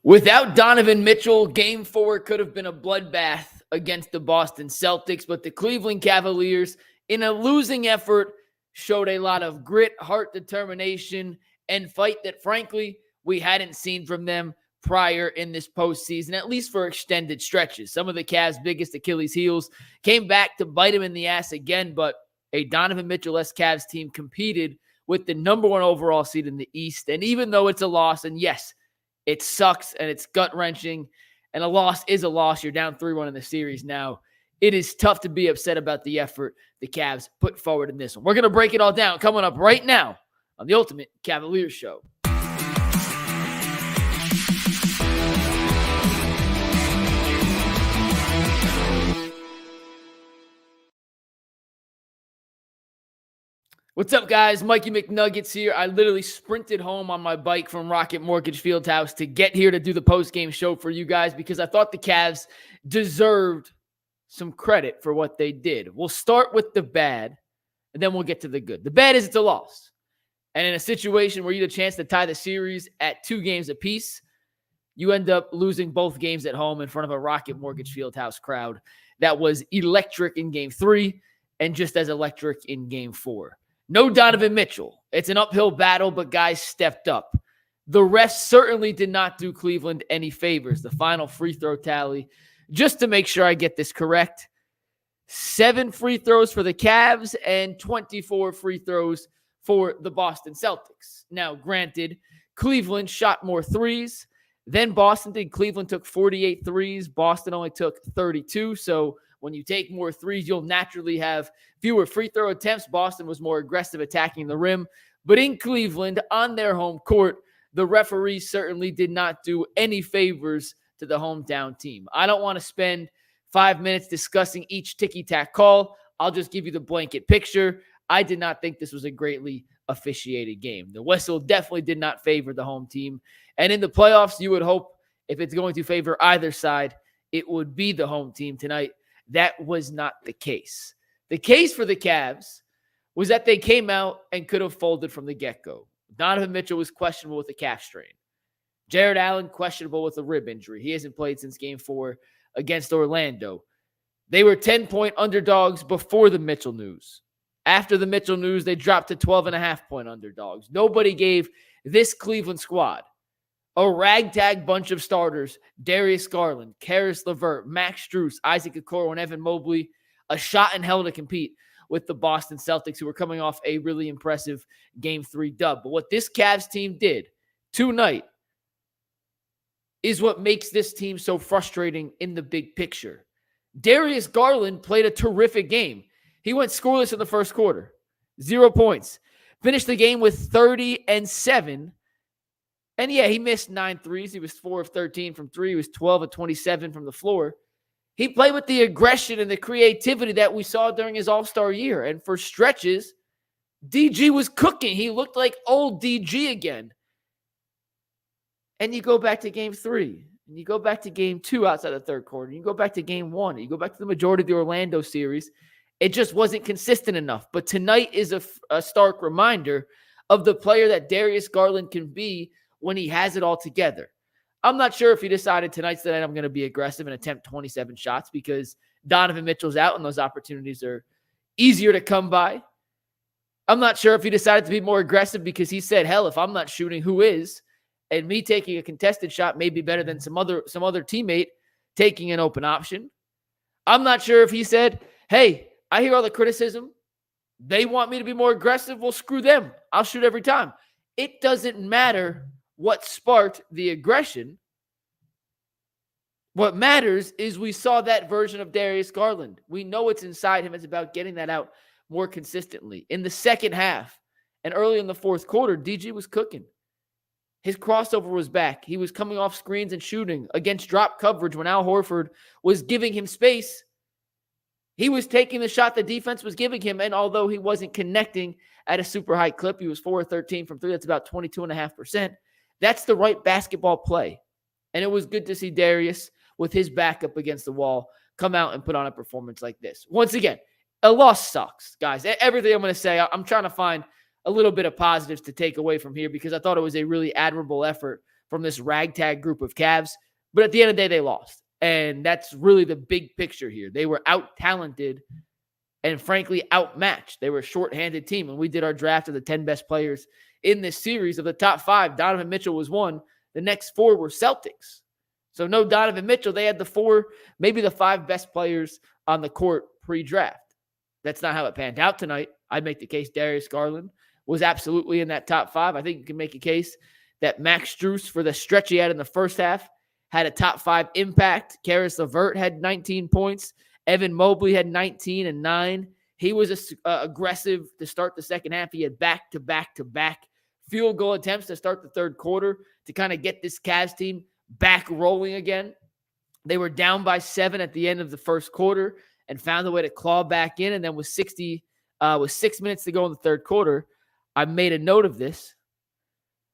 Without Donovan Mitchell, Game 4 could have been a bloodbath against the Boston Celtics, but the Cleveland Cavaliers, in a losing effort, showed a lot of grit, heart, determination, and fight that, frankly, we hadn't seen from them prior in this postseason, at least for extended stretches. Some of the Cavs' biggest Achilles heels came back to bite him in the ass again, but a Donovan Mitchell-less Cavs team competed with the number 1 overall seed in the East. And even though it's a loss, and yes, it sucks and it's gut-wrenching, and a loss is a loss. You're down 3-1 in the series now. It is tough to be upset about the effort the Cavs put forward in this one. We're going to break it all down coming up right now on the Ultimate Cavaliers Show. What's up, guys? Mikey McNuggets here. I literally sprinted home on my bike from Rocket Mortgage Fieldhouse to get here to do the post-game show for you guys because I thought the Cavs deserved some credit for what they did. We'll start with the bad, and then we'll get to the good. The bad is it's a loss. And in a situation where you had a chance to tie the series at 2 games apiece, you end up losing both games at home in front of a Rocket Mortgage Fieldhouse crowd that was electric in Game 3 and just as electric in Game 4. No Donovan Mitchell. It's an uphill battle, but guys stepped up. The refs certainly did not do Cleveland any favors. The final free throw tally, just to make sure I get this correct, 7 free throws for the Cavs and 24 free throws for the Boston Celtics. Now, granted, Cleveland shot more threes than Boston did. Cleveland took 48 threes. Boston only took 32. So when you take more threes, you'll naturally have fewer free throw attempts. Boston was more aggressive attacking the rim. But in Cleveland, on their home court, the referees certainly did not do any favors to the hometown team. I don't want to spend 5 minutes discussing each ticky-tack call. I'll just give you the blanket picture. I did not think this was a greatly officiated game. The whistle definitely did not favor the home team. And in the playoffs, you would hope if it's going to favor either side, it would be the home team tonight. That was not the case. The case for the Cavs was that they came out and could have folded from the get-go. Donovan Mitchell was questionable with a calf strain. Jared Allen questionable with a rib injury. He hasn't played since Game 4 against Orlando. They were 10-point underdogs before the Mitchell news. After the Mitchell news, they dropped to 12.5-point underdogs. Nobody gave this Cleveland squad, a ragtag bunch of starters, Darius Garland, Caris Levert, Max Strus, Isaac Okoro, and Evan Mobley, a shot in hell to compete with the Boston Celtics, who were coming off a really impressive Game 3 dub. But what this Cavs team did tonight is what makes this team so frustrating in the big picture. Darius Garland played a terrific game. He went scoreless in the first quarter, 0 points. Finished the game with 30 and 7. And yeah, he missed 9 threes. He was 4 of 13 from 3. He was 12 of 27 from the floor. He played with the aggression and the creativity that we saw during his All-Star year. And for stretches, DG was cooking. He looked like old DG again. And you go back to Game 3. And you go back to Game 2 outside the third quarter. You go back to Game 1. You go back to the majority of the Orlando series. It just wasn't consistent enough. But tonight is a stark reminder of the player that Darius Garland can be when he has it all together. I'm not sure if he decided tonight's the night I'm going to be aggressive and attempt 27 shots because Donovan Mitchell's out and those opportunities are easier to come by. I'm not sure if he decided to be more aggressive because he said, hell, if I'm not shooting, who is? And me taking a contested shot may be better than some other teammate taking an open option. I'm not sure if he said, hey, I hear all the criticism. They want me to be more aggressive. Well, screw them. I'll shoot every time. It doesn't matter what sparked the aggression. What matters is we saw that version of Darius Garland. We know it's inside him. It's about getting that out more consistently. In the second half and early in the fourth quarter, DG was cooking. His crossover was back. He was coming off screens and shooting against drop coverage when Al Horford was giving him space. He was taking the shot the defense was giving him, and although he wasn't connecting at a super high clip, he was 4 of 13 from 3. That's about 22.5%. That's the right basketball play. And it was good to see Darius, with his back up against the wall, come out and put on a performance like this. Once again, a loss sucks, guys. Everything I'm going to say, I'm trying to find a little bit of positives to take away from here because I thought it was a really admirable effort from this ragtag group of Cavs. But at the end of the day, they lost. And that's really the big picture here. They were out-talented and, frankly, outmatched. They were a short-handed team. When we did our draft of the 10 best players in this series, of the top 5, Donovan Mitchell was one. The next 4 were Celtics. So no Donovan Mitchell. They had the 4, maybe the 5 best players on the court pre-draft. That's not how it panned out tonight. I'd make the case Darius Garland was absolutely in that top 5. I think you can make a case that Max Strus, for the stretch he had in the first half, had a top 5 impact. Caris Levert had 19 points. Evan Mobley had 19 and 9. He was aggressive to start the second half. He had back-to-back field goal attempts to start the third quarter to kind of get this Cavs team back rolling again. They were down by 7 at the end of the first quarter and found a way to claw back in. And then with 6 minutes to go in the third quarter, I made a note of this.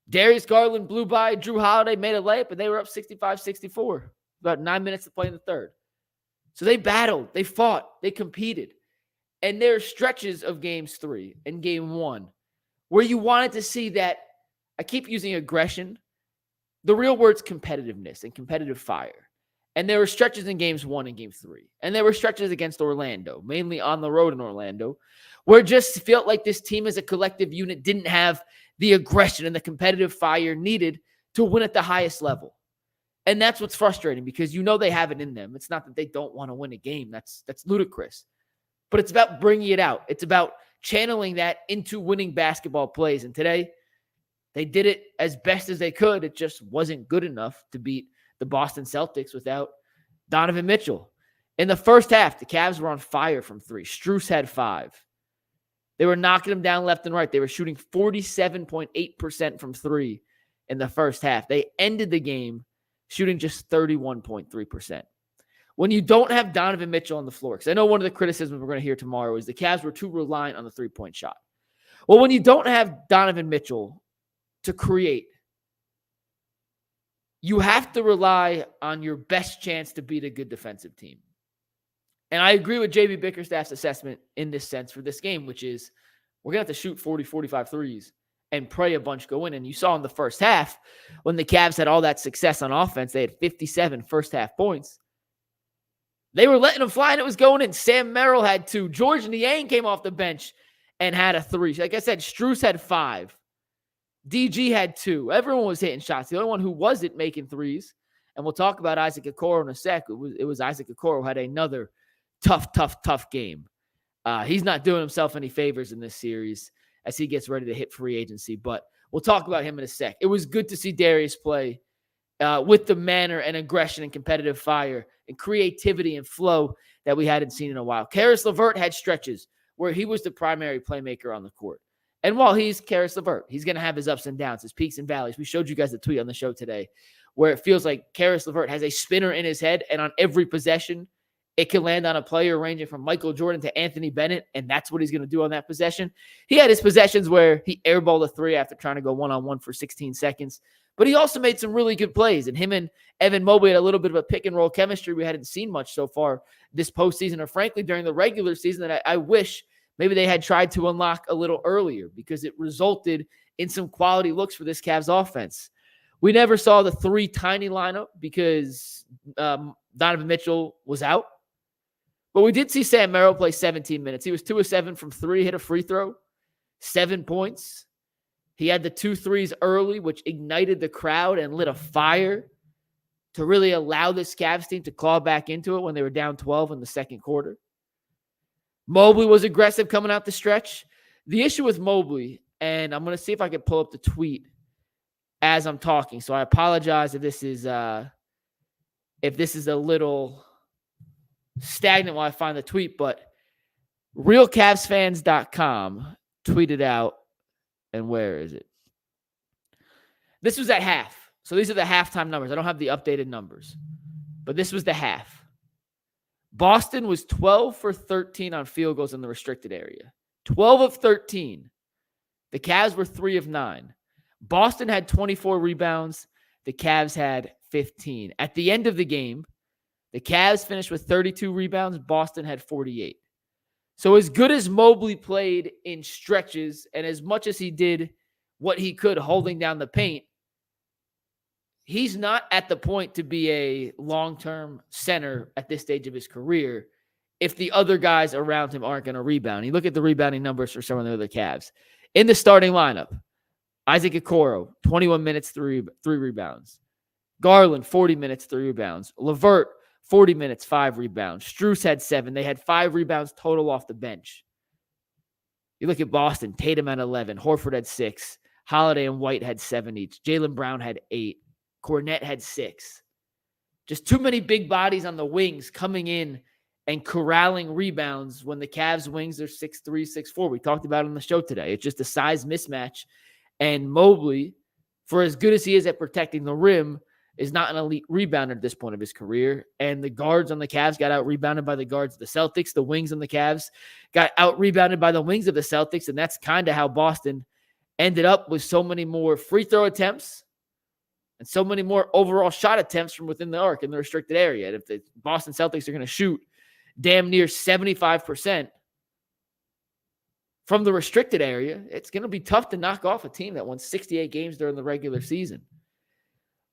Darius Garland blew by. Drew Holiday made a layup, and they were up 65-64. About 9 minutes to play in the third. So they battled. They fought. They competed. And there are stretches of games 3 and game 1 where you wanted to see that. I keep using aggression. The real word's competitiveness and competitive fire. And there were stretches in games 1 and game 3. And there were stretches against Orlando, mainly on the road in Orlando, where it just felt like this team as a collective unit didn't have the aggression and the competitive fire needed to win at the highest level. And that's what's frustrating, because you know they have it in them. It's not that they don't want to win a game. That's ludicrous. But it's about bringing it out. It's about channeling that into winning basketball plays. And today, they did it as best as they could. It just wasn't good enough to beat the Boston Celtics without Donovan Mitchell. In the first half, the Cavs were on fire from 3. Strus had 5. They were knocking them down left and right. They were shooting 47.8% from 3 in the first half. They ended the game shooting just 31.3%. When you don't have Donovan Mitchell on the floor, because I know one of the criticisms we're going to hear tomorrow is the Cavs were too reliant on the three-point shot. Well, when you don't have Donovan Mitchell to create, you have to rely on your best chance to beat a good defensive team. And I agree with JB Bickerstaff's assessment in this sense for this game, which is we're going to have to shoot 40, 45 threes and pray a bunch go in. And you saw in the first half, when the Cavs had all that success on offense, they had 57 first half points. They were letting them fly, and it was going in. Sam Merrill had 2. George Niang came off the bench and had a 3. Like I said, Strus had 5. DG had 2. Everyone was hitting shots. The only one who wasn't making threes, and we'll talk about Isaac Okoro in a sec, it was Isaac Okoro who had another tough game. He's not doing himself any favors in this series as he gets ready to hit free agency, but we'll talk about him in a sec. It was good to see Darius play with the manner and aggression and competitive fire and creativity and flow that we hadn't seen in a while. Caris Levert had stretches where he was the primary playmaker on the court. And while he's Caris Levert, he's going to have his ups and downs, his peaks and valleys. We showed you guys the tweet on the show today where it feels like Caris Levert has a spinner in his head, and on every possession, it can land on a player ranging from Michael Jordan to Anthony Bennett, and that's what he's going to do on that possession. He had his possessions where he airballed a 3 after trying to go one-on-one for 16 seconds, but he also made some really good plays, and him and Evan Mobley had a little bit of a pick-and-roll chemistry we hadn't seen much so far this postseason, or frankly during the regular season, that I wish maybe they had tried to unlock a little earlier, because it resulted in some quality looks for this Cavs offense. We never saw the 3 tiny lineup because Donovan Mitchell was out. But we did see Sam Merrill play 17 minutes. He was 2 of 7 from 3, hit a free throw, 7 points. He had the 2 threes early, which ignited the crowd and lit a fire to really allow this Cavs team to claw back into it when they were down 12 in the second quarter. Mobley was aggressive coming out the stretch. The issue with Mobley, and I'm going to see if I can pull up the tweet as I'm talking, so I apologize if this is a little stagnant while I find the tweet, but realcavsfans.com tweeted out, and where is it? This was at half. So these are the halftime numbers. I don't have the updated numbers, but this was the half. Boston was 12 for 13 on field goals in the restricted area. 12 of 13. The Cavs were 3 of 9. Boston had 24 rebounds. The Cavs had 15. At the end of the game, the Cavs finished with 32 rebounds. Boston had 48. So as good as Mobley played in stretches, and as much as he did what he could holding down the paint, he's not at the point to be a long-term center at this stage of his career if the other guys around him aren't going to rebound. You look at the rebounding numbers for some of the other Cavs. In the starting lineup, Isaac Okoro, 21 minutes, three rebounds. Garland, 40 minutes, 3 rebounds. Levert, 40 minutes, 5 rebounds. Strus had 7. They had 5 rebounds total off the bench. You look at Boston, Tatum had 11. Horford had 6. Holiday and White had 7 each. Jaylen Brown had 8. Cornette had 6. Just too many big bodies on the wings coming in and corralling rebounds when the Cavs wings are 6'3", 6'4". We talked about it on the show today. It's just a size mismatch. And Mobley, for as good as he is at protecting the rim, is not an elite rebounder at this point of his career. And the guards on the Cavs got out-rebounded by the guards of the Celtics. The wings on the Cavs got out-rebounded by the wings of the Celtics. And that's kind of how Boston ended up with so many more free throw attempts and so many more overall shot attempts from within the arc in the restricted area. And if the Boston Celtics are going to shoot damn near 75% from the restricted area, it's going to be tough to knock off a team that won 68 games during the regular season.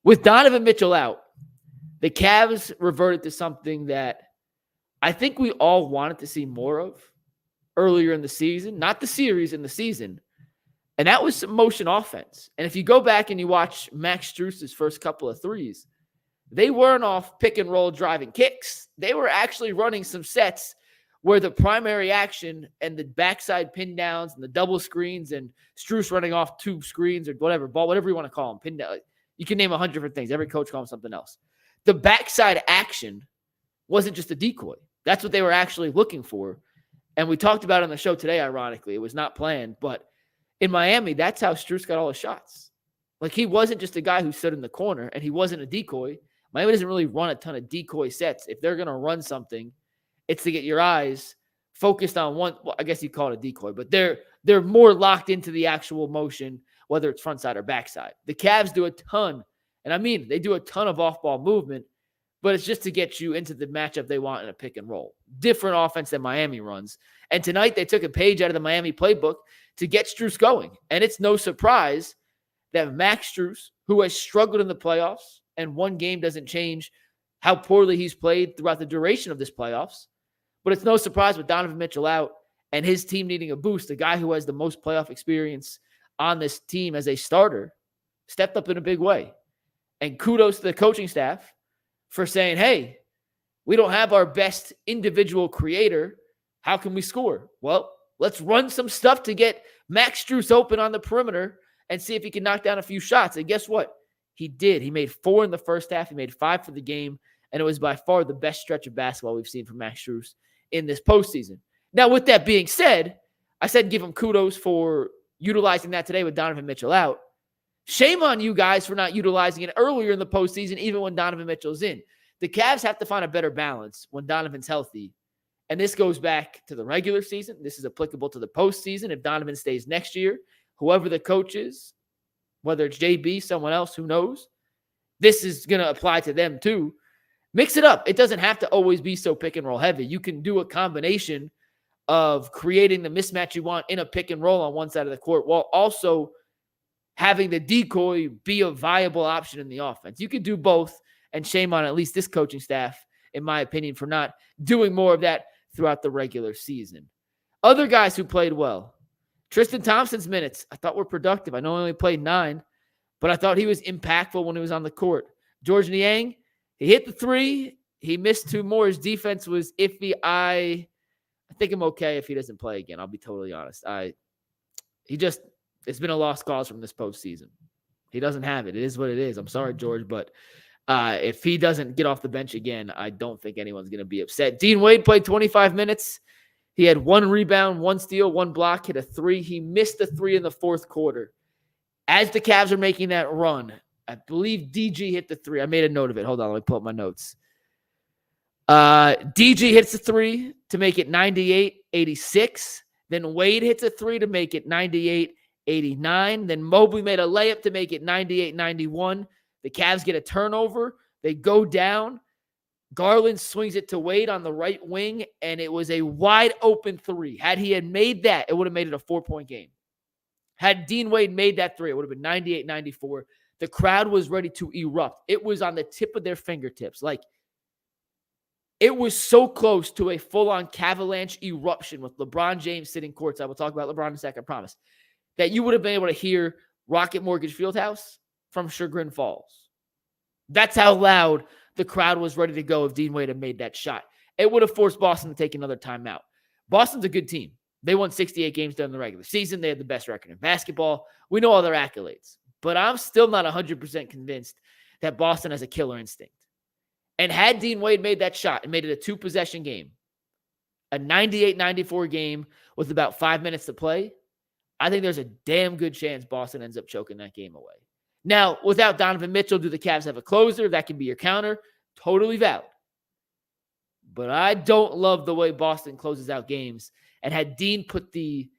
With Donovan Mitchell out, the Cavs reverted to something that I think we all wanted to see more of earlier in the season, not the series, in the season, and that was some motion offense. And if you go back and you watch Max Strus's first couple of threes, they weren't off pick and roll driving kicks. They were actually running some sets where the primary action and the backside pin downs and the double screens and Strus running off 2 screens or whatever you want to call them, pin down. You can name 100 different things. Every coach calls them something else. The backside action wasn't just a decoy. That's what they were actually looking for. And we talked about it on the show today, ironically. It was not planned. But in Miami, that's how Strus got all his shots. Like, he wasn't just a guy who stood in the corner, and he wasn't a decoy. Miami doesn't really run a ton of decoy sets. If they're going to run something, it's to get your eyes focused on one. Well, I guess you call it a decoy, but they're more locked into the actual motion, whether it's front side or backside. The Cavs do a ton, and I mean, they do a ton of off-ball movement, but it's just to get you into the matchup they want in a pick and roll. Different offense than Miami runs. And tonight they took a page out of the Miami playbook to get Strus going. And it's no surprise that Max Strus, who has struggled in the playoffs, and one game doesn't change how poorly he's played throughout the duration of this playoffs, but it's no surprise with Donovan Mitchell out and his team needing a boost, the guy who has the most playoff experience on this team as a starter stepped up in a big way. And kudos to the coaching staff for saying, hey, we don't have our best individual creator. How can we score? Well, let's run some stuff to get Max Strus open on the perimeter and see if he can knock down a few shots. And guess what? He did. He made 4 in the first half. He made 5 for the game. And it was by far the best stretch of basketball we've seen from Max Strus in this postseason. Now, with that being said, I said give him kudos for utilizing that today with Donovan Mitchell out. Shame on you guys for not utilizing it earlier in the postseason, even when Donovan Mitchell's in. The Cavs have to find a better balance when Donovan's healthy. And this goes back to the regular season. This is applicable to the postseason. If Donovan stays next year, whoever the coach is, whether it's JB, someone else, who knows, this is going to apply to them too. Mix it up. It doesn't have to always be so pick and roll heavy. You can do a combination of creating the mismatch you want in a pick and roll on one side of the court while also having the decoy be a viable option in the offense. You could do both, and shame on at least this coaching staff, in my opinion, for not doing more of that throughout the regular season. Other guys who played well. Tristan Thompson's minutes, I thought were productive. I know he only played 9, but I thought he was impactful when he was on the court. George Niang, he hit the 3. He missed 2 more. His defense was iffy. I think I'm okay if he doesn't play again. I'll be totally honest. It's been a lost cause from this postseason. He doesn't have it. It is what it is. I'm sorry, George, but if he doesn't get off the bench again, I don't think anyone's going to be upset. Dean Wade played 25 minutes. He had 1 rebound, 1 steal, 1 block, hit a 3. He missed the 3 in the fourth quarter. As the Cavs are making that run, I believe DG hit the 3. I made a note of it. Hold on, let me pull up my notes. DG hits the 3 to make it 98-86. Then Wade hits a 3 to make it 98-89. Then Mobley made a layup to make it 98-91. The Cavs get a turnover. They go down. Garland swings it to Wade on the right wing, and it was a wide open 3. Had he had made that, it would have made it a 4-point game. Had Dean Wade made that 3, it would have been 98-94. The crowd was ready to erupt. It was on the tip of their fingertips. Like, it was so close to a full-on Cavalanche eruption with LeBron James sitting courtside. We'll talk about LeBron in a second, I promise. That you would have been able to hear Rocket Mortgage Fieldhouse from Chagrin Falls. That's how loud the crowd was ready to go if Dean Wade had made that shot. It would have forced Boston to take another timeout. Boston's a good team. They won 68 games during the regular season. They had the best record in basketball. We know all their accolades. But I'm still not 100% convinced that Boston has a killer instinct. And had Dean Wade made that shot and made it a two-possession game, a 98-94 game with about 5 minutes to play, I think there's a damn good chance Boston ends up choking that game away. Now, without Donovan Mitchell, do the Cavs have a closer? That can be your counter. Totally valid. But I don't love the way Boston closes out games. And had Dean put the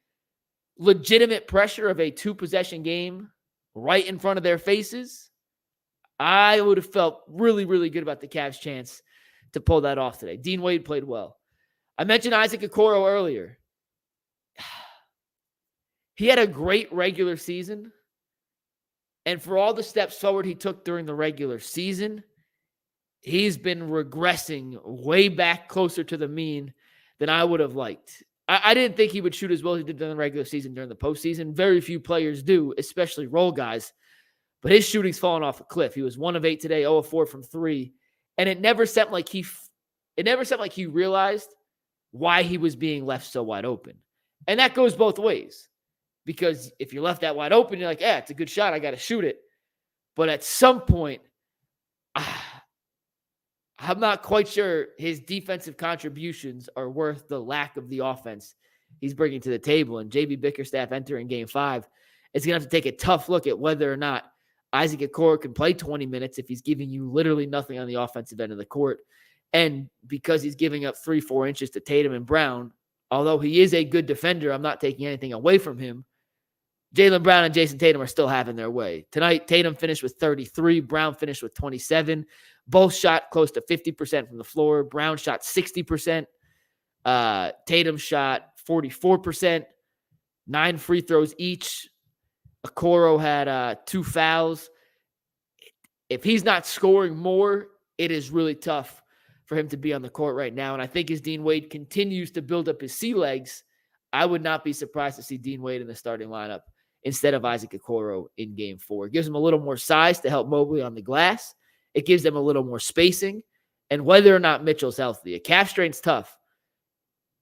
legitimate pressure of a two-possession game right in front of their faces, I would have felt really, really good about the Cavs' chance to pull that off today. Dean Wade played well. I mentioned Isaac Okoro earlier. He had a great regular season. And for all the steps forward he took during the regular season, he's been regressing way back closer to the mean than I would have liked. I didn't think he would shoot as well as he did during the regular season during the postseason. Very few players do, especially role guys. But his shooting's fallen off a cliff. He was 1 of 8 today, 0 of 4 from 3. And it never seemed like he realized why he was being left so wide open. And that goes both ways. Because if you're left that wide open, you're like, yeah, it's a good shot. I got to shoot it. But at some point, I'm not quite sure his defensive contributions are worth the lack of the offense he's bringing to the table. And JB Bickerstaff entering Game 5 is going to have to take a tough look at whether or not Isaac Okoro can play 20 minutes if he's giving you literally nothing on the offensive end of the court. And because he's giving up 3-4 inches to Tatum and Brown, although he is a good defender, I'm not taking anything away from him. Jaylen Brown and Jayson Tatum are still having their way. Tonight, Tatum finished with 33. Brown finished with 27. Both shot close to 50% from the floor. Brown shot 60%. Tatum shot 44%. 9 free throws each. Okoro had 2 fouls. If he's not scoring more, it is really tough for him to be on the court right now. And I think as Dean Wade continues to build up his sea legs, I would not be surprised to see Dean Wade in the starting lineup instead of Isaac Okoro in Game 4. It gives him a little more size to help Mobley on the glass. It gives them a little more spacing. And whether or not Mitchell's healthy, a calf strain's tough.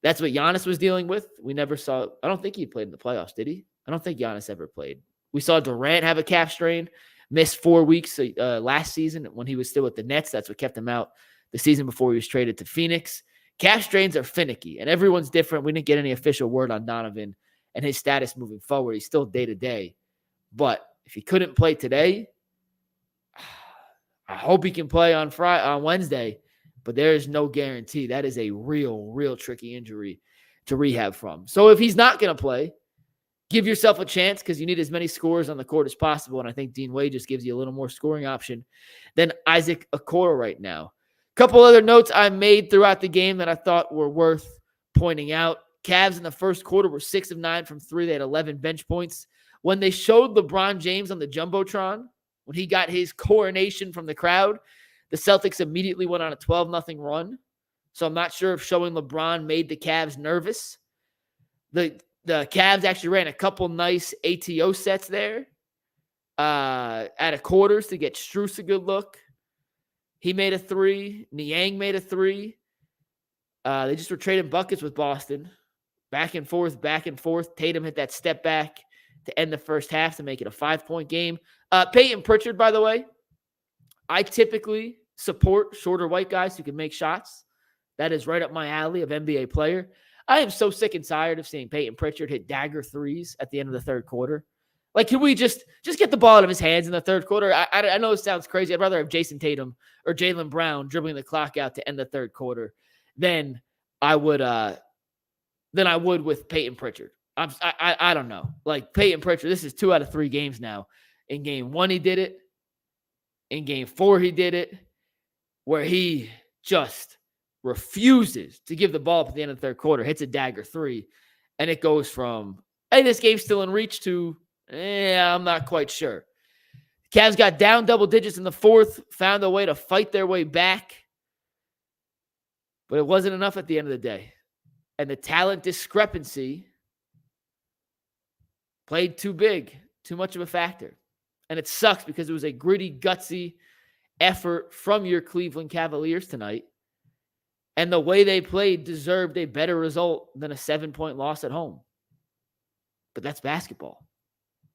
That's what Giannis was dealing with. We never saw, I don't think he played in the playoffs, did he? I don't think Giannis ever played. We saw Durant have a calf strain, missed 4 weeks last season when he was still with the Nets. That's what kept him out the season before he was traded to Phoenix. Calf strains are finicky, and everyone's different. We didn't get any official word on Donovan and his status moving forward. He's still day-to-day. But if he couldn't play today, I hope he can play on Wednesday, but there is no guarantee. That is a real tricky injury to rehab from. So if he's not going to play, give yourself a chance because you need as many scores on the court as possible, and I think Dean Wade just gives you a little more scoring option than Isaac Okoro right now. Couple other notes I made throughout the game that I thought were worth pointing out. Cavs in the first quarter were 6 of 9 from 3. They had 11 bench points. When they showed LeBron James on the Jumbotron, when he got his coronation from the crowd, the Celtics immediately went on a 12-0 run. So I'm not sure if showing LeBron made the Cavs nervous. The Cavs actually ran a couple nice ATO sets there at a quarters to get Strus a good look. He made a 3. Niang made a 3. They just were trading buckets with Boston. Back and forth. Tatum hit that step back to end the first half to make it a 5-point game. Peyton Pritchard, by the way, I typically support shorter white guys who can make shots. That is right up my alley of NBA player. I am so sick and tired of seeing Peyton Pritchard hit dagger threes at the end of the third quarter. Like, can we just get the ball out of his hands in the third quarter? I know this sounds crazy. I'd rather have Jayson Tatum or Jaylen Brown dribbling the clock out to end the third quarter than I would with Peyton Pritchard. I don't know. Like, Peyton Pritchard, this is 2 out of 3 games now. In Game 1, he did it. In Game 4, he did it. Where he just refuses to give the ball up at the end of the third quarter, hits a dagger 3, and it goes from, hey, this game's still in reach to, I'm not quite sure. Cavs got down double digits in the fourth, found a way to fight their way back. But it wasn't enough at the end of the day. And the talent discrepancy played too big, too much of a factor. And it sucks because it was a gritty, gutsy effort from your Cleveland Cavaliers tonight. And the way they played deserved a better result than a 7-point loss at home. But that's basketball.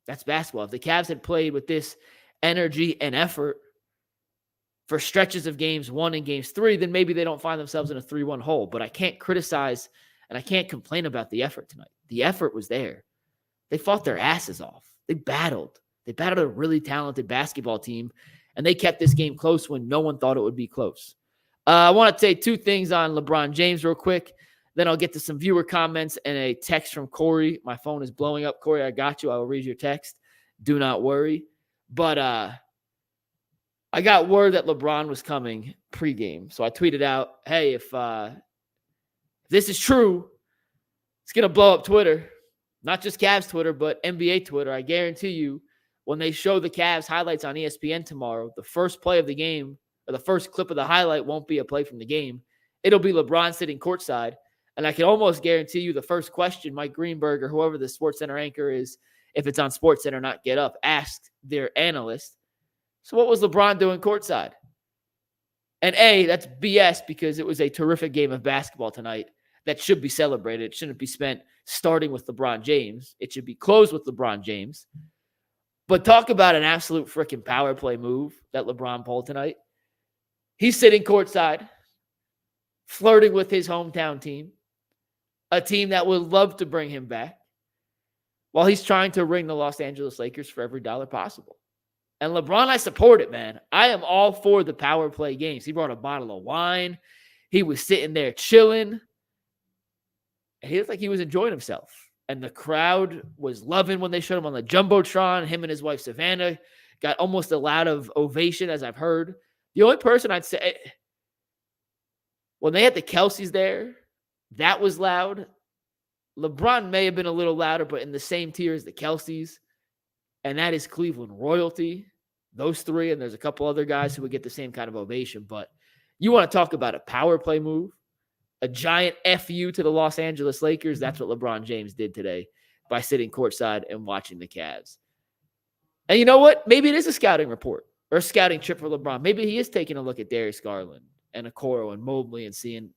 That's basketball. If the Cavs had played with this energy and effort for stretches of games 1 and games 3, then maybe they don't find themselves in a 3-1 hole. But I can't criticize and I can't complain about the effort tonight. The effort was there. They fought their asses off. They battled. They battled a really talented basketball team, and they kept this game close when no one thought it would be close. I want to say 2 things on LeBron James real quick. Then I'll get to some viewer comments and a text from Corey. My phone is blowing up. Corey, I got you. I will read your text. Do not worry. But I got word that LeBron was coming pregame. So I tweeted out, hey, if this is true, it's going to blow up Twitter. Not just Cavs Twitter, but NBA Twitter. I guarantee you, when they show the Cavs highlights on ESPN tomorrow, the first play of the game, or the first clip of the highlight won't be a play from the game. It'll be LeBron sitting courtside. And I can almost guarantee you the first question Mike Greenberg or whoever the SportsCenter anchor is, if it's on SportsCenter, not Get Up, asked their analyst, so what was LeBron doing courtside? And A, that's BS because it was a terrific game of basketball tonight that should be celebrated. It shouldn't be spent starting with LeBron James. It should be closed with LeBron James. But talk about an absolute freaking power play move that LeBron pulled tonight. He's sitting courtside, flirting with his hometown team, a team that would love to bring him back, while he's trying to ring the Los Angeles Lakers for every dollar possible. And LeBron, I support it, man. I am all for the power play games. He brought a bottle of wine. He was sitting there chilling. And he looked like he was enjoying himself. And the crowd was loving when they showed him on the Jumbotron. Him and his wife, Savannah, got almost a loud of ovation, as I've heard. The only person I'd say, when they had the Kelce's there, that was loud. LeBron may have been a little louder, but in the same tier as the Kelce's. And that is Cleveland royalty. Those 3, and there's a couple other guys who would get the same kind of ovation. But you want to talk about a power play move, a giant FU to the Los Angeles Lakers. That's what LeBron James did today by sitting courtside and watching the Cavs. And you know what? Maybe it is a scouting report or a scouting trip for LeBron. Maybe he is taking a look at Darius Garland and Okoro and Mobley and seeing,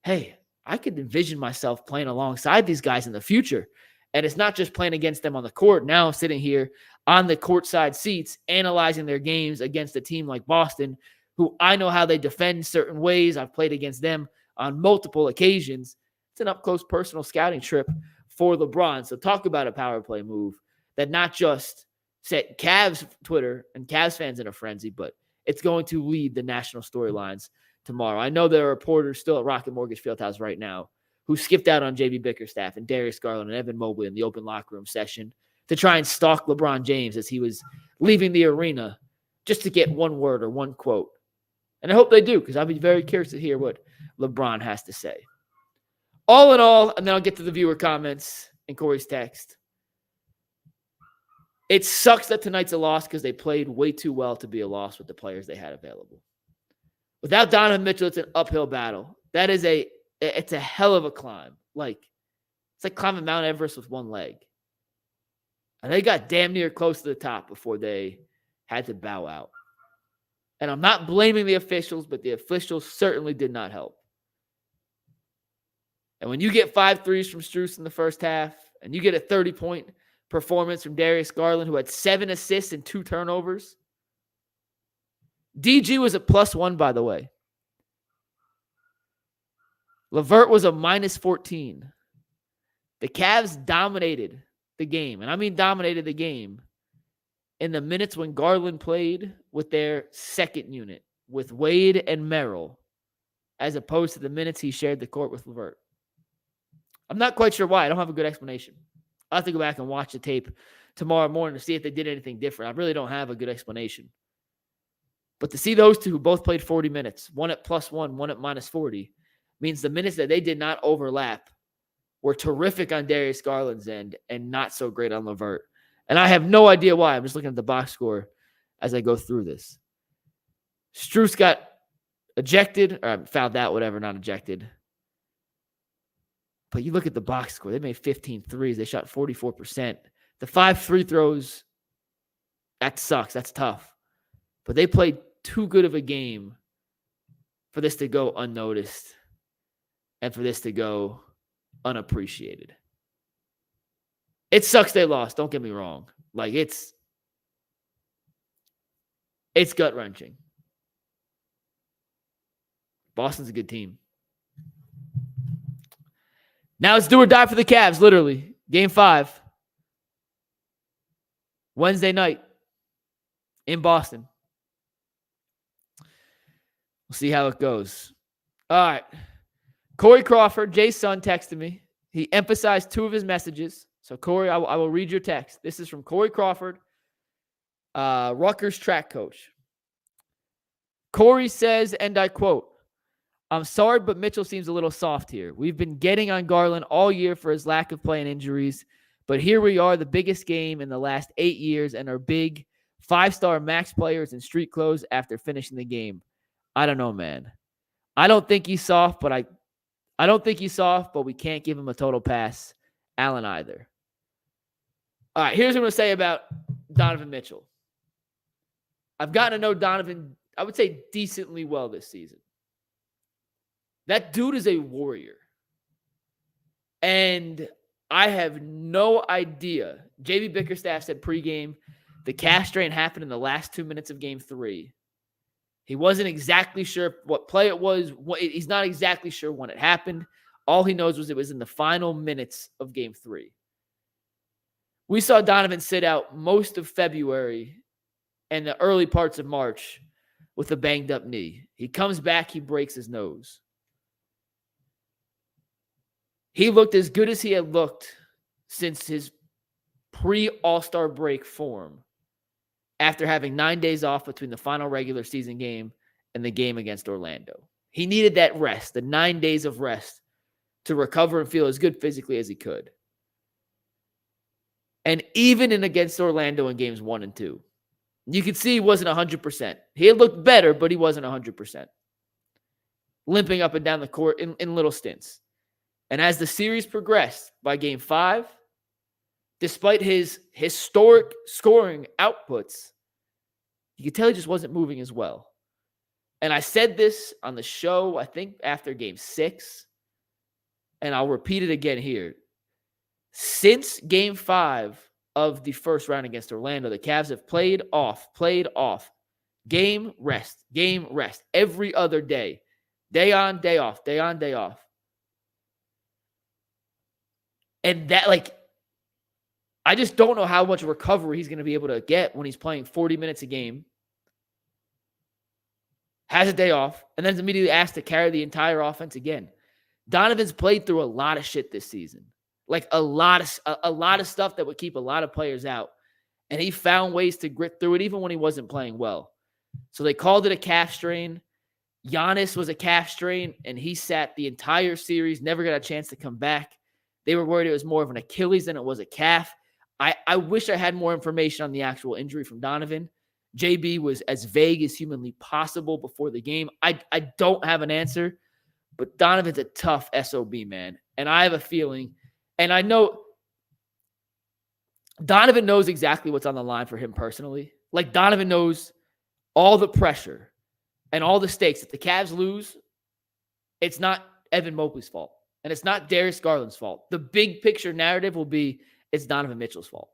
hey, I could envision myself playing alongside these guys in the future. And it's not just playing against them on the court. Now I'm sitting here on the courtside seats, analyzing their games against a team like Boston, who I know how they defend certain ways. I've played against them on multiple occasions. It's an up-close personal scouting trip for LeBron. So talk about a power play move that not just set Cavs Twitter and Cavs fans in a frenzy, but it's going to lead the national storylines tomorrow. I know there are reporters still at Rocket Mortgage Fieldhouse right now who skipped out on J.B. Bickerstaff and Darius Garland and Evan Mobley in the open locker room session to try and stalk LeBron James as he was leaving the arena just to get one word or one quote. And I hope they do, because I'll be very curious to hear what LeBron has to say. All in all, and then I'll get to the viewer comments and Corey's text. It sucks that tonight's a loss because they played way too well to be a loss with the players they had available. Without Donovan Mitchell, it's an uphill battle. It's a hell of a climb. It's like climbing Mount Everest with one leg. And they got damn near close to the top before they had to bow out. And I'm not blaming the officials, but the officials certainly did not help. And when you get 5 threes from Strus in the first half, and you get a 30-point performance from Darius Garland, who had 7 assists and 2 turnovers. DG was a +1, by the way. Levert was a -14. The Cavs dominated the game, and I mean dominated the game, in the minutes when Garland played with their second unit, with Wade and Merrill, as opposed to the minutes he shared the court with Levert. I'm not quite sure why. I don't have a good explanation. I'll have to go back and watch the tape tomorrow morning to see if they did anything different. I really don't have a good explanation. But to see those two who both played 40 minutes, one at +1, one at -40, means the minutes that they did not overlap were terrific on Darius Garland's end and not so great on Levert. And I have no idea why. I'm just looking at the box score as I go through this. Strus got ejected, or fouled out, whatever, not ejected. But you look at the box score. They made 15 threes. They shot 44%. The 5 free throws, that sucks. That's tough. But they played too good of a game for this to go unnoticed and for this to go unappreciated. It sucks they lost. Don't get me wrong. Like, it's gut-wrenching. Boston's a good team. Now it's do or die for the Cavs, literally. Game 5. Wednesday night in Boston. We'll see how it goes. All right. Corey Crawford, Jay's son, texted me. He emphasized 2 of his messages. So, Corey, I will read your text. This is from Corey Crawford, Rutgers track coach. Corey says, and I quote, "I'm sorry, but Mitchell seems a little soft here. We've been getting on Garland all year for his lack of play and injuries, but here we are, the biggest game in the last 8 years, and our big 5-star max players in street clothes after finishing the game. I don't know, man. I don't think he's soft, but we can't give him a total pass. Allen either." All right, here's what I'm going to say about Donovan Mitchell. I've gotten to know Donovan, I would say, decently well this season. That dude is a warrior. And I have no idea. JB Bickerstaff said pregame, the calf strain happened in the last 2 minutes of game 3. He wasn't exactly sure what play it was. He's not exactly sure when it happened. All he knows was it was in the final minutes of game 3. We saw Donovan sit out most of February and the early parts of March with a banged up knee. He comes back, he breaks his nose. He looked as good as he had looked since his pre-All-Star break form after having 9 days off between the final regular season game and the game against Orlando. He needed that rest, the 9 days of rest, to recover and feel as good physically as he could. And even in against Orlando in games 1 and 2, you could see he wasn't 100%. He had looked better, but he wasn't 100%. Limping up and down the court in little stints. And as the series progressed by game 5, despite his historic scoring outputs, you could tell he just wasn't moving as well. And I said this on the show, I think after game 6, and I'll repeat it again here. Since game 5 of the first round against Orlando, the Cavs have played off, game, rest, every other day. Day on, day off, day on, day off. And that, I just don't know how much recovery he's going to be able to get when he's playing 40 minutes a game, has a day off, and then is immediately asked to carry the entire offense again. Donovan's played through a lot of shit this season. A lot of stuff that would keep a lot of players out. And he found ways to grit through it even when he wasn't playing well. So they called it a calf strain. Giannis was a calf strain, and he sat the entire series, never got a chance to come back. They were worried it was more of an Achilles than it was a calf. I wish I had more information on the actual injury from Donovan. JB was as vague as humanly possible before the game. I don't have an answer, but Donovan's a tough SOB, man. And I have a feeling, and I know Donovan knows exactly what's on the line for him personally. Donovan knows all the pressure and all the stakes. If the Cavs lose, it's not Evan Mobley's fault. And it's not Darius Garland's fault. The big picture narrative will be it's Donovan Mitchell's fault.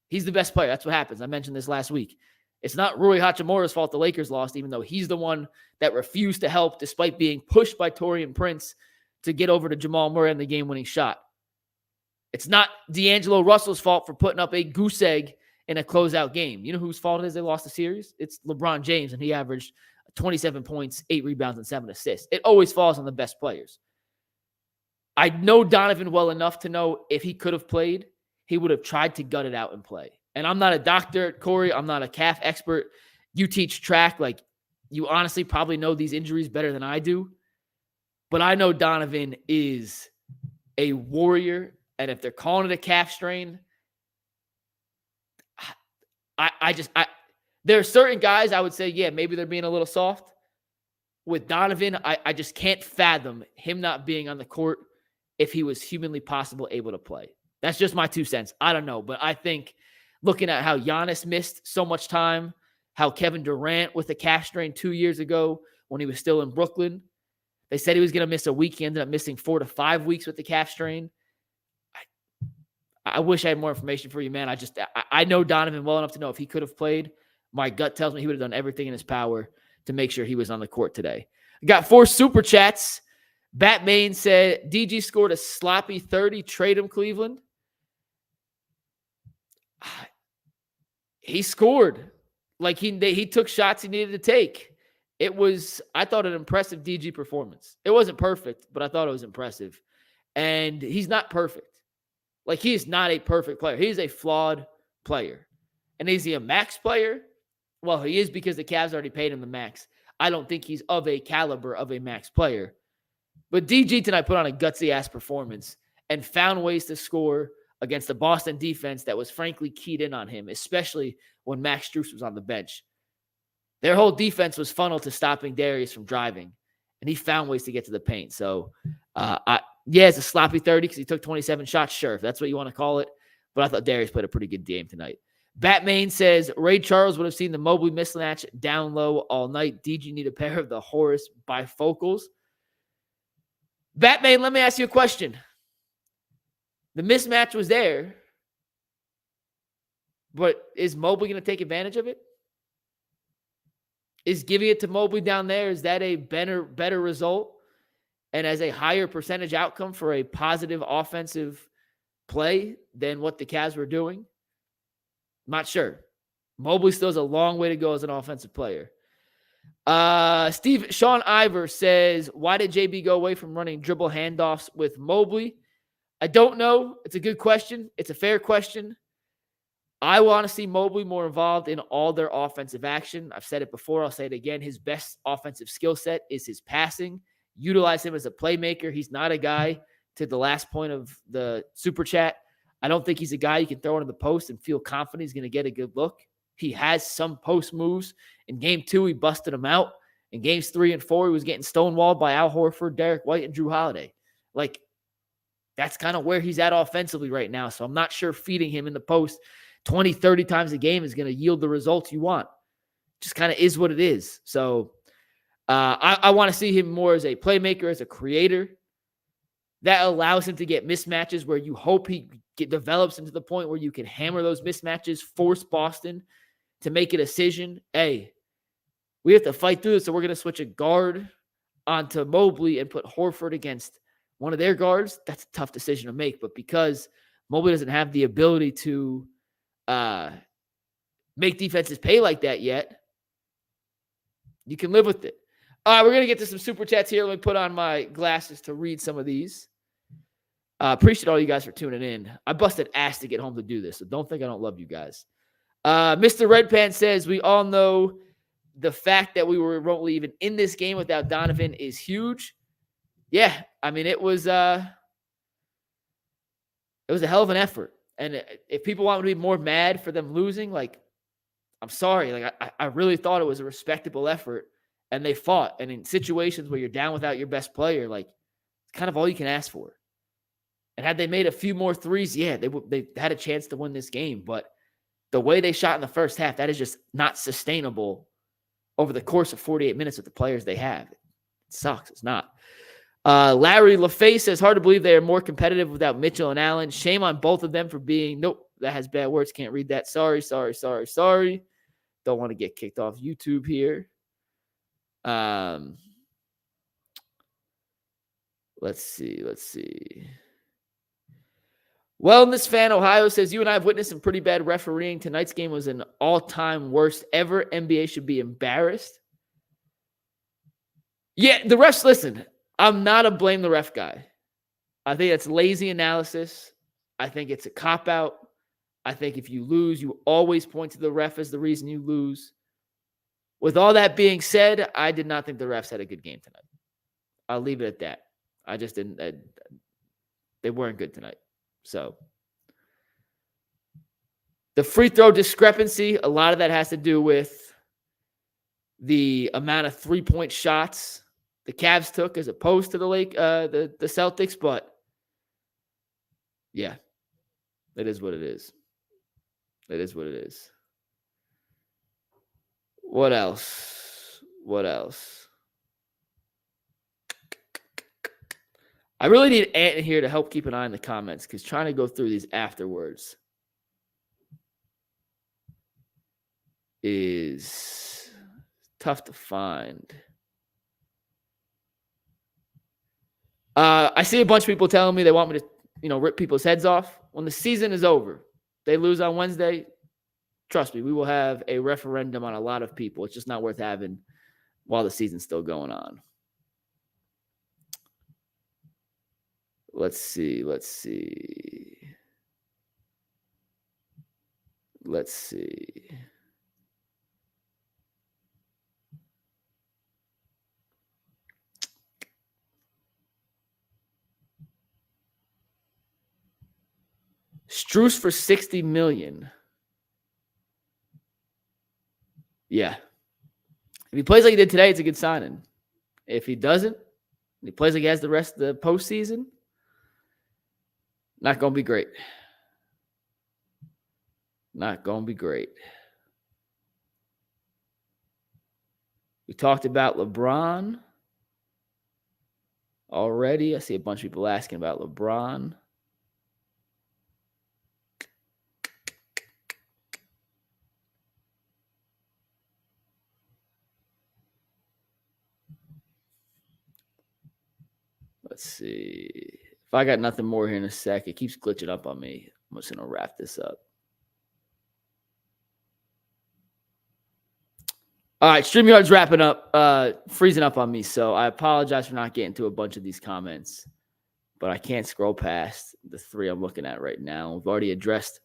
He's the best player. That's what happens. I mentioned this last week. It's not Rui Hachimura's fault the Lakers lost, even though he's the one that refused to help despite being pushed by Taurean Prince to get over to Jamal Murray on the game-winning shot. It's not D'Angelo Russell's fault for putting up a goose egg in a closeout game. You know whose fault it is they lost the series? It's LeBron James, and he averaged 27 points, 8 rebounds, and 7 assists. It always falls on the best players. I know Donovan well enough to know if he could have played, he would have tried to gut it out and play. And I'm not a doctor, Corey. I'm not a calf expert. You teach track. You honestly probably know these injuries better than I do. But I know Donovan is a warrior. And if they're calling it a calf strain, There are certain guys I would say, yeah, maybe they're being a little soft. With Donovan, I just can't fathom him not being on the court if he was humanly possible able to play. That's just my 2 cents. I don't know. But I think looking at how Giannis missed so much time, how Kevin Durant with a calf strain 2 years ago when he was still in Brooklyn, they said he was going to miss a week. He ended up missing 4 to 5 weeks with the calf strain. I wish I had more information for you, man. I know Donovan well enough to know if he could have played. My gut tells me he would have done everything in his power to make sure he was on the court today. I got 4 super chats. Batman said, DG scored a sloppy 30. Trade him, Cleveland. He scored. Like he took shots he needed to take. It was, I thought, an impressive DG performance. It wasn't perfect, but I thought it was impressive. And he's not perfect. Like, he is not a perfect player. He's a flawed player. And is he a max player? Well, he is because the Cavs already paid him the max. I don't think he's of a caliber of a max player. But DG tonight put on a gutsy-ass performance and found ways to score against the Boston defense that was frankly keyed in on him, especially when Max Strus was on the bench. Their whole defense was funneled to stopping Darius from driving, and he found ways to get to the paint. So, it's a sloppy 30 because he took 27 shots, sure, if that's what you want to call it. But I thought Darius played a pretty good game tonight. Batman says, Ray Charles would have seen the Mobley mismatch down low all night. DG need a pair of the Horace bifocals. Batman, let me ask you a question. The mismatch was there, but is Mobley going to take advantage of it? Is giving it to Mobley down there, is that a better result and as a higher percentage outcome for a positive offensive play than what the Cavs were doing? Not sure. Mobley still has a long way to go as an offensive player. Sean Ivor says, why did JB go away from running dribble handoffs with Mobley? I don't know. It's a good question. It's a fair question. I want to see Mobley more involved in all their offensive action. I've said it before. I'll say it again. His best offensive skill set is his passing. Utilize him as a playmaker. He's not a guy, to the last point of the super chat, I don't think he's a guy you can throw into the post and feel confident he's going to get a good look. He has some post moves. In game 2, he busted him out. In games 3 and 4, he was getting stonewalled by Al Horford, Derek White, and Drew Holiday. Like, that's kind of where he's at offensively right now. So I'm not sure feeding him in the post 20, 30 times a game is going to yield the results you want. Just kind of is what it is. So I want to see him more as a playmaker, as a creator. That allows him to get mismatches where you hope he develops into the point where you can hammer those mismatches, force Boston to make a decision. Hey, we have to fight through this, so we're going to switch a guard onto Mobley and put Horford against one of their guards. That's a tough decision to make, but because Mobley doesn't have the ability to make defenses pay like that yet, you can live with it. All right, we're going to get to some super chats here. Let me put on my glasses to read some of these. Appreciate all you guys for tuning in. I busted ass to get home to do this, so don't think I don't love you guys. Mr. Redpan says, we all know the fact that we were remotely even in this game without Donovan is huge. Yeah, I mean, it was a hell of an effort. And if people want me to be more mad for them losing, like, I'm sorry. Like, I really thought it was a respectable effort, and they fought. And in situations where you're down without your best player, like, it's kind of all you can ask for. And had they made a few more threes, yeah, they had a chance to win this game. But the way they shot in the first half, that is just not sustainable over the course of 48 minutes with the players they have. It sucks. It's not. Larry LaFace says, hard to believe they are more competitive without Mitchell and Allen. Shame on both of them for being, nope, that has bad words. Can't read that. Sorry. Don't want to get kicked off YouTube here. Let's see. Wellness Fan Ohio says, you and I have witnessed some pretty bad refereeing. Tonight's game was an all-time worst ever. NBA should be embarrassed. Yeah, the refs, listen, I'm not a blame the ref guy. I think it's lazy analysis. I think it's a cop-out. I think if you lose, you always point to the ref as the reason you lose. With all that being said, I did not think the refs had a good game tonight. I'll leave it at that. I just didn't. They weren't good tonight. So The free throw discrepancy, a lot of that has to do with the amount of three-point shots the Cavs took as opposed to the Celtics, but yeah, it is what it is. It is what it is. What else? What else? I really need Ant here to help keep an eye on the comments because trying to go through these afterwards is tough to find. I see a bunch of people telling me they want me to, rip people's heads off. When the season is over, they lose on Wednesday, trust me, we will have a referendum on a lot of people. It's just not worth having while the season's still going on. Let's see. Strus for $60 million. Yeah. If he plays like he did today, it's a good signing. If he doesn't, he plays like he has the rest of the postseason, not going to be great. Not going to be great. We talked about LeBron already. I see a bunch of people asking about LeBron. Let's see. If I got nothing more here in a sec, it keeps glitching up on me. I'm just going to wrap this up. All right, StreamYard's wrapping up, freezing up on me, so I apologize for not getting to a bunch of these comments, but I can't scroll past the three I'm looking at right now. We've already addressed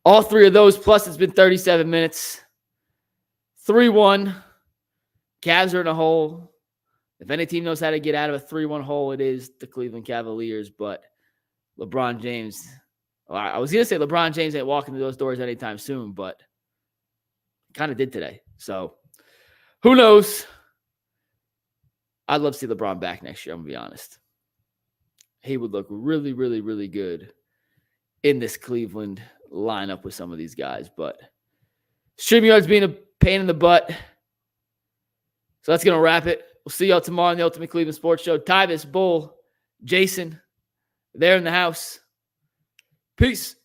all three of those, plus it's been 37 minutes. 3-1. Cavs are in a hole. If any team knows how to get out of a 3-1 hole, it is the Cleveland Cavaliers, but LeBron James, I was going to say LeBron James ain't walking through those doors anytime soon, but kind of did today. So who knows? I'd love to see LeBron back next year, I'm going to be honest. He would look really, really, really good in this Cleveland lineup with some of these guys, but StreamYard's being a pain in the butt. So that's going to wrap it. We'll see y'all tomorrow on the Ultimate Cleveland Sports Show. Tyvis, Bull, Jason, they're in the house. Peace.